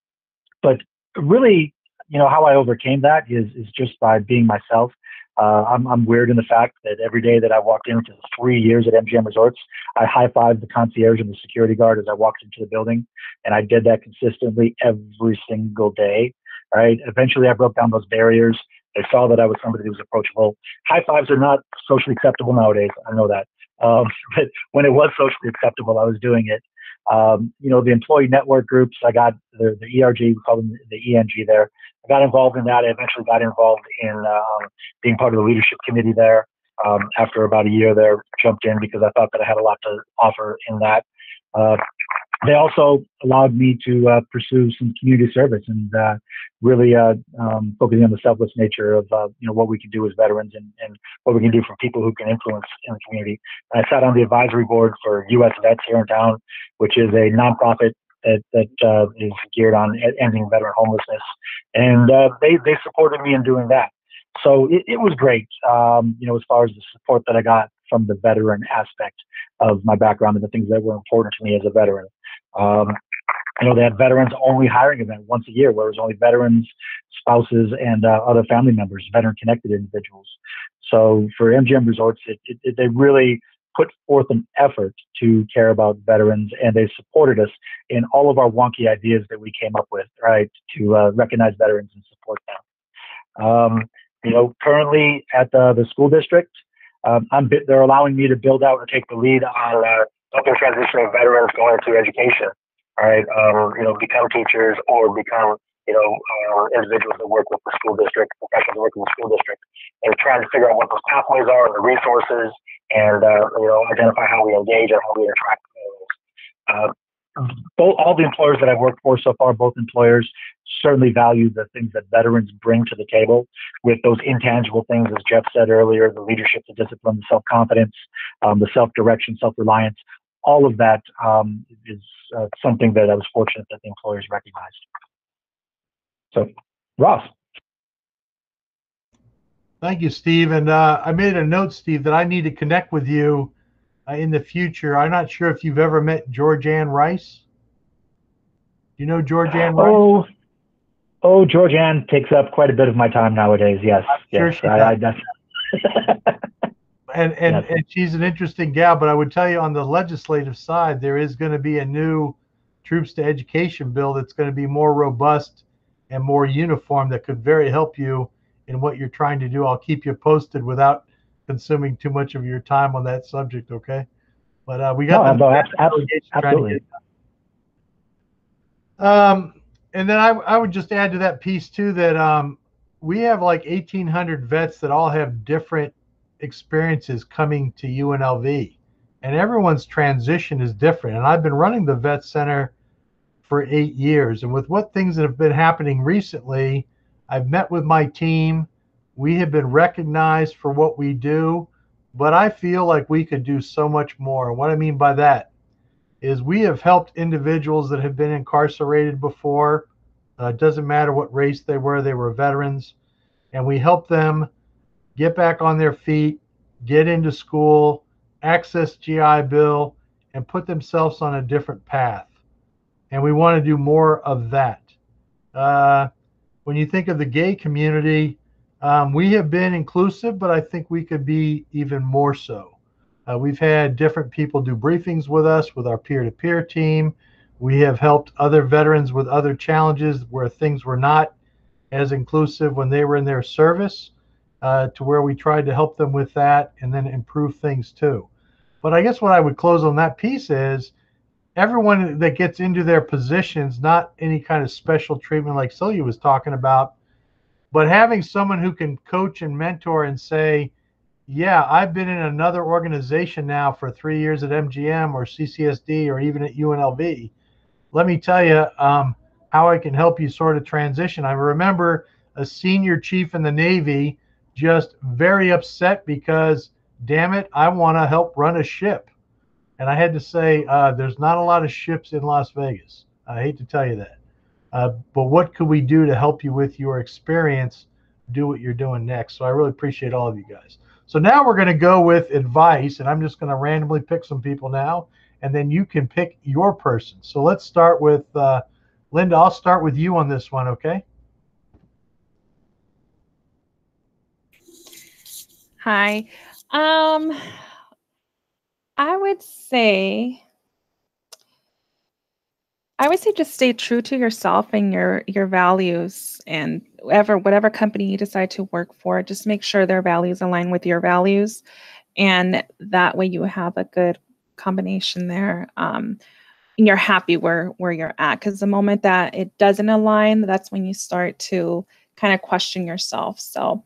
Speaker 2: But really, how I overcame that is just by being myself. I'm weird in the fact that every day that I walked in for 3 years at MGM Resorts, I high-fived the concierge and the security guard as I walked into the building, and I did that consistently every single day. Right? Eventually, I broke down those barriers. They saw that I was somebody who was approachable. High fives are not socially acceptable nowadays. I know that. But when it was socially acceptable, I was doing it. The employee network groups, I got the ERG, we call them the ENG there. I got involved in that. I eventually got involved in being part of the leadership committee there. After about a year there, jumped in because I thought that I had a lot to offer in that. They also allowed me to pursue some community service and really focusing on the selfless nature of what we can do as veterans and what we can do for people who can influence in the community. And I sat on the advisory board for US Vets here in town, which is a nonprofit that is geared on ending veteran homelessness, and they supported me in doing that. So it was great, as far as the support that I got from the veteran aspect of my background and the things that were important to me as a veteran. They had veterans only hiring event once a year, where it was only veterans, spouses, and other family members, veteran connected individuals. So for MGM Resorts, they really put forth an effort to care about veterans, and they supported us in all of our wonky ideas that we came up with, right, to recognize veterans and support them. Currently at the school district, they're allowing me to build out or take the lead on helping transitioning veterans going into education, all right, become teachers or become, individuals that work with the school district, professionals that work with the school district, and trying to figure out what those pathways are and the resources and, identify how we engage and how we interact with all the employers that I've worked for so far, both employers certainly value the things that veterans bring to the table with those intangible things, as Jeff said earlier, the leadership, the discipline, the self-confidence, the self-direction, self-reliance. All of that is something that I was fortunate that the employers recognized. So, Ross.
Speaker 6: Thank you, Steve. And I made a note, Steve, that I need to connect with you in the future. I'm not sure if you've ever met Georgianne Rice. Do you know Georgianne Rice?
Speaker 2: Oh, Georgianne takes up quite a bit of my time nowadays. Yes,
Speaker 6: sure
Speaker 2: yes, I yes.
Speaker 6: And she's an interesting gal. But I would tell you, on the legislative side, there is going to be a new Troops to Education bill that's going to be more robust and more uniform that could very help you in what you're trying to do. I'll keep you posted without consuming too much of your time on that subject, okay? But we got
Speaker 2: absolutely.
Speaker 6: And then I would just add to that piece too that we have like 1,800 vets that all have different experiences coming to UNLV, and everyone's transition is different. And I've been running the Vet Center for 8 years, and with what things that have been happening recently, I've met with my team. We have been recognized for what we do, but I feel like we could do so much more. And what I mean by that is we have helped individuals that have been incarcerated before. It doesn't matter what race they were veterans. And we help them get back on their feet, get into school, access GI Bill, and put themselves on a different path. And we want to do more of that. When you think of the gay community, we have been inclusive, but I think we could be even more so. We've had different people do briefings with us, with our peer-to-peer team. We have helped other veterans with other challenges where things were not as inclusive when they were in their service, to where we tried to help them with that and then improve things too. But I guess what I would close on that piece is everyone that gets into their positions, not any kind of special treatment like Celia was talking about, but having someone who can coach and mentor and say, yeah, I've been in another organization now for 3 years at MGM or CCSD or even at UNLV. Let me tell you how I can help you sort of transition. I remember a senior chief in the Navy just very upset because, damn it, I want to help run a ship. And I had to say, there's not a lot of ships in Las Vegas. I hate to tell you that. But what could we do to help you with your experience, do what you're doing next? So I really appreciate all of you guys. So now we're going to go with advice, and I'm just going to randomly pick some people now, and then you can pick your person. So let's start with Linda. I'll start with you on this one, okay?
Speaker 4: Hi. I would say just stay true to yourself and your values, and whatever company you decide to work for, just make sure their values align with your values, and that way you have a good combination there. And you're happy where you're at, because the moment that it doesn't align, that's when you start to kind of question yourself. So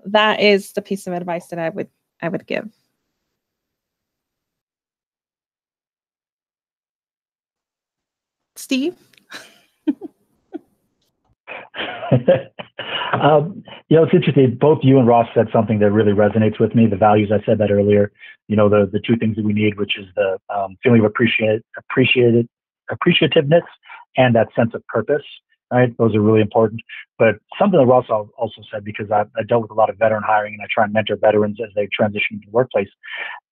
Speaker 4: that is the piece of advice that I would give. Steve?
Speaker 2: It's interesting. Both you and Ross said something that really resonates with me. The values, I said that earlier. The two things that we need, which is the feeling of appreciativeness and that sense of purpose. Right, those are really important. But something that Ross also said, because I dealt with a lot of veteran hiring and I try and mentor veterans as they transition into the workplace,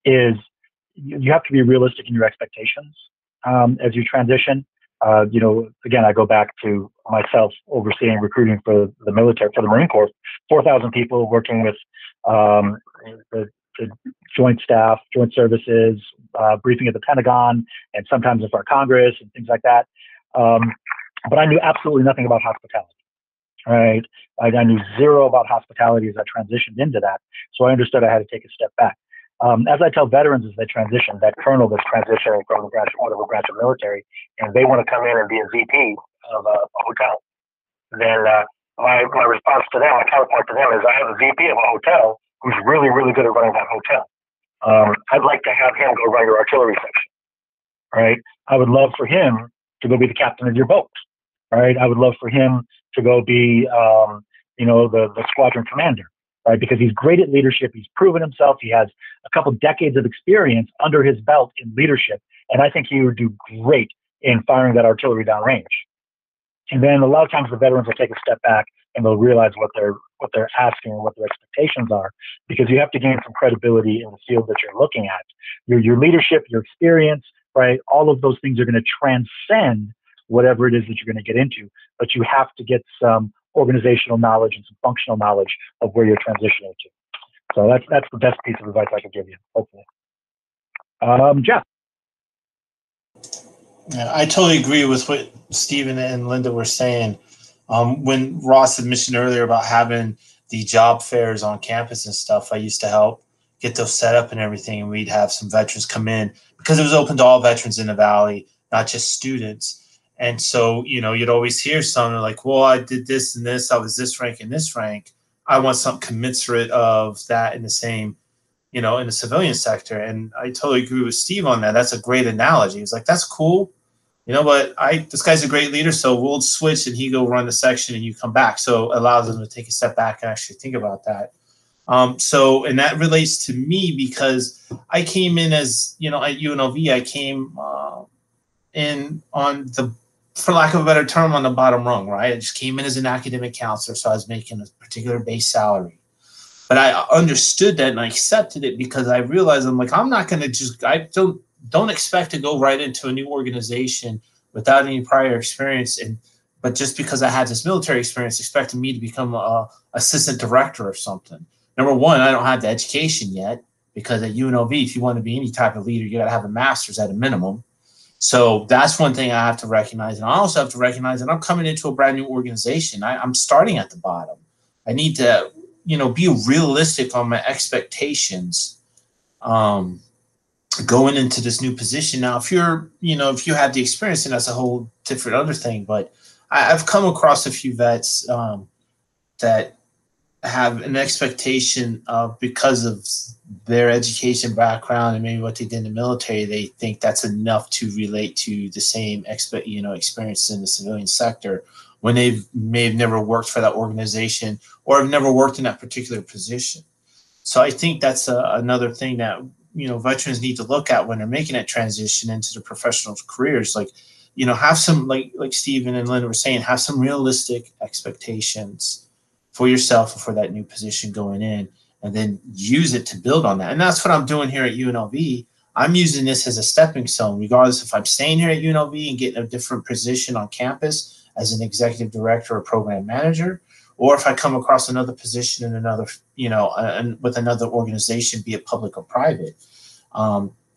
Speaker 2: is you have to be realistic in your expectations as you transition. Again, I go back to myself overseeing recruiting for the military, for the Marine Corps, 4,000 people working with the joint staff, joint services, briefing at the Pentagon, and sometimes for our Congress and things like that. But I knew absolutely nothing about hospitality, right? I knew zero about hospitality as I transitioned into that. So I understood I had to take a step back. As I tell veterans as they transition, that colonel that's transitioning from whatever branch of military, and they want to come in and be a VP of a hotel, then my response to them, my counterpart to them is, I have a VP of a hotel who's really, really good at running that hotel. I'd like to have him go run your artillery section, right? I would love for him to go be the captain of your boat, right? I would love for him to go be, the squadron commander, right? Because he's great at leadership. He's proven himself. He has a couple decades of experience under his belt in leadership. And I think he would do great in firing that artillery downrange. And then a lot of times the veterans will take a step back and they'll realize what they're asking and what their expectations are, because you have to gain some credibility in the field that you're looking at. Your leadership, your experience, right? All of those things are going to transcend whatever it is that you're going to get into, but you have to get some organizational knowledge and some functional knowledge of where you're transitioning to. So that's the best piece of advice I could give you, hopefully. Jeff.
Speaker 3: Yeah, I totally agree with what Stephen and Linda were saying. When Ross had mentioned earlier about having the job fairs on campus and stuff, I used to help get those set up and everything. And we'd have some veterans come in because it was open to all veterans in the Valley, not just students. And so, you'd always hear something like, well, I did this and this, I was this rank and this rank. I want something commensurate of that in the same, in the civilian sector. And I totally agree with Steve on that. That's a great analogy. He's like, that's cool. But this guy's a great leader, so we'll switch and he go run the section and you come back. So it allows them to take a step back and actually think about that. And that relates to me because I came in as, at UNLV, I came in on the, for lack of a better term, on the bottom rung, right? I just came in as an academic counselor, so I was making a particular base salary. But I understood that and I accepted it because I realized I'm like, I'm not going to I don't expect to go right into a new organization without any prior experience. But just because I had this military experience, expecting me to become a assistant director or something. Number one, I don't have the education yet, because at UNLV, if you want to be any type of leader, you got to have a master's at a minimum. So that's one thing I have to recognize. And I also have to recognize that I'm coming into a brand new organization. I'm starting at the bottom. I need to, be realistic on my expectations going into this new position. Now, if if you have the experience, then that's a whole different other thing. But I've come across a few vets that have an expectation of, because of their education background and maybe what they did in the military, they think that's enough to relate to the same experience in the civilian sector, when they may have never worked for that organization or have never worked in that particular position. So I think that's another thing that veterans need to look at when they're making that transition into their professional careers. Like, have some, like Stephen and Linda were saying, have some realistic expectations for yourself and for that new position going in, and then use it to build on that. And that's what I'm doing here at UNLV. I'm using this as a stepping stone, regardless if I'm staying here at UNLV and getting a different position on campus as an executive director or program manager, or if I come across another position in another, with another organization, be it public or private.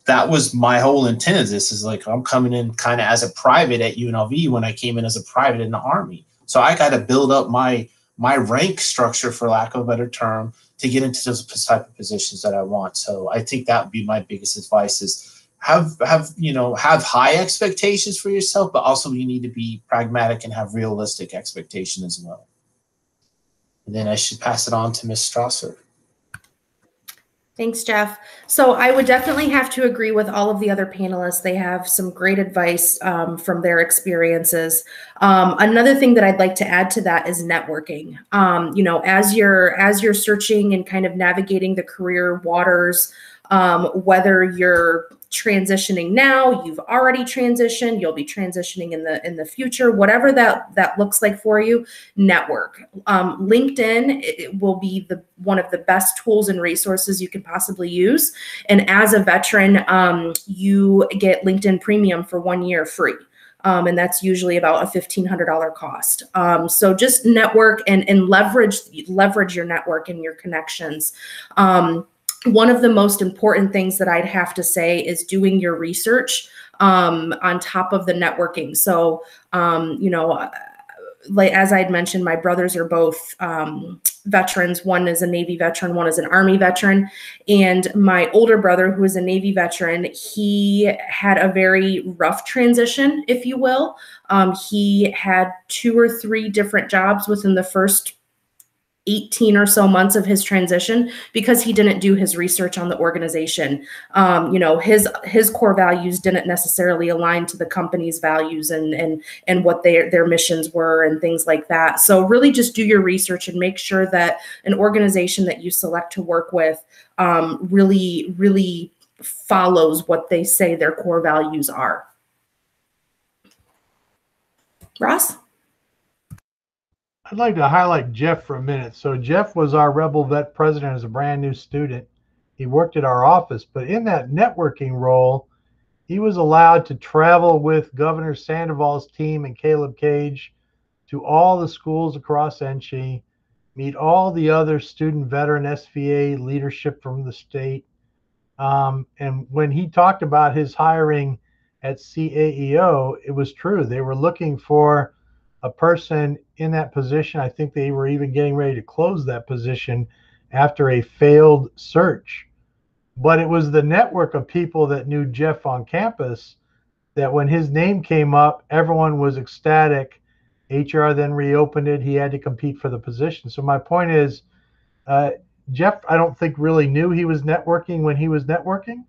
Speaker 3: That was my whole intent of this, is like, I'm coming in kind of as a private at UNLV when I came in as a private in the Army. So I got to build up my rank structure, for lack of a better term, to get into those type of positions that I want. So I think that would be my biggest advice, is have high expectations for yourself, but also you need to be pragmatic and have realistic expectation as well. And then I should pass it on to Ms. Strasser.
Speaker 5: Thanks, Jeff. So I would definitely have to agree with all of the other panelists. They have some great advice from their experiences. Another thing that I'd like to add to that is networking. As you're searching and kind of navigating the career waters, whether you're transitioning now, you've already transitioned, you'll be transitioning in the future, whatever that looks like for you, network. LinkedIn, it will be one of the best tools and resources you can possibly use. And as a veteran, you get LinkedIn Premium for 1 year free. And that's usually about a $1,500 cost. So just network and leverage your network and your connections. One of the most important things that I'd have to say is doing your research on top of the networking. So, like as I'd mentioned, my brothers are both veterans. One is a Navy veteran, one is an Army veteran. And my older brother, who is a Navy veteran, he had a very rough transition, if you will. He had 2 or 3 different jobs within the first 18 or so months of his transition, because he didn't do his research on the organization. His core values didn't necessarily align to the company's values and what their missions were and things like that. So really just do your research and make sure that an organization that you select to work with really follows what they say their core values are. Ross?
Speaker 6: I'd like to highlight Jeff for a minute. So Jeff was our Rebel Vet president as a brand new student. He worked at our office, but in that networking role, he was allowed to travel with Governor Sandoval's team and Caleb Cage to all the schools across NC, meet all the other student veteran SVA leadership from the state. And when he talked about his hiring at CAEO, it was true. They were looking for a person in that position. I think they were even getting ready to close that position after a failed search. But it was the network of people that knew Jeff on campus that when his name came up, everyone was ecstatic. HR then reopened it. He had to compete for the position. So my point is, Jeff, I don't think really knew he was networking when he was networking.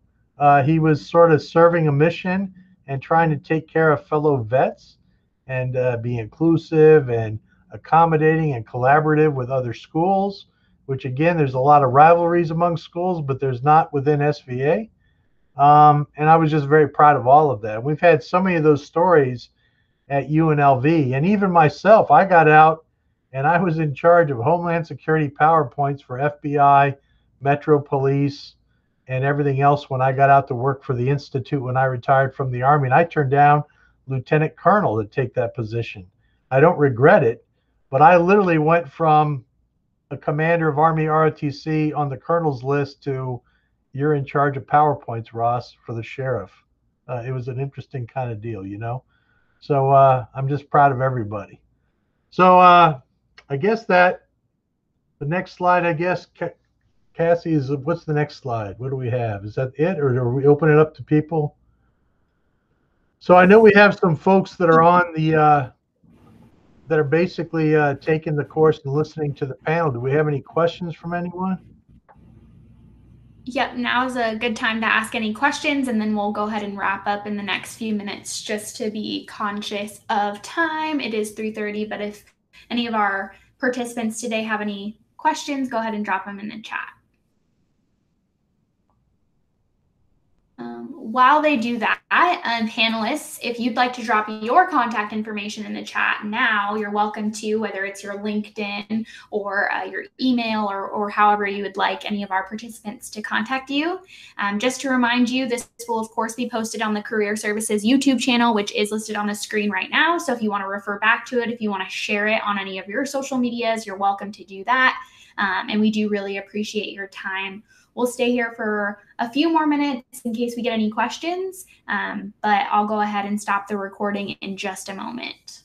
Speaker 6: He was sort of serving a mission and trying to take care of fellow vets and be inclusive and accommodating and collaborative with other schools, which again, there's a lot of rivalries among schools, but there's not within SVA. And I was just very proud of all of that. We've had so many of those stories at UNLV. And even myself, I got out and I was in charge of Homeland Security PowerPoints for FBI, Metro Police, and everything else when I got out to work for the Institute when I retired from the Army. And I turned down Lieutenant Colonel to take that position. I don't regret it, but I literally went from a commander of Army ROTC on the colonel's list to you're in charge of PowerPoints, Ross, for the sheriff. It was an interesting kind of deal, So I'm just proud of everybody. So I guess that the next slide, I guess, Cassie, is what's the next slide? What do we have? Is that it, or do we open it up to people? So I know we have some folks that are on the that are basically taking the course and listening to the panel. Do we have any questions from anyone?
Speaker 1: Yep, now is a good time to ask any questions, and then we'll go ahead and wrap up in the next few minutes just to be conscious of time. It is 3:30, but if any of our participants today have any questions, go ahead and drop them in the chat. While they do that, panelists, if you'd like to drop your contact information in the chat now, you're welcome to, whether it's your LinkedIn or your email or however you would like any of our participants to contact you. Just to remind you, this will of course be posted on the Career Services YouTube channel, which is listed on the screen right now. So if you want to refer back to it, if you want to share it on any of your social medias, you're welcome to do that. And we do really appreciate your time. We'll stay here for a few more minutes in case we get any questions, but I'll go ahead and stop the recording in just a moment.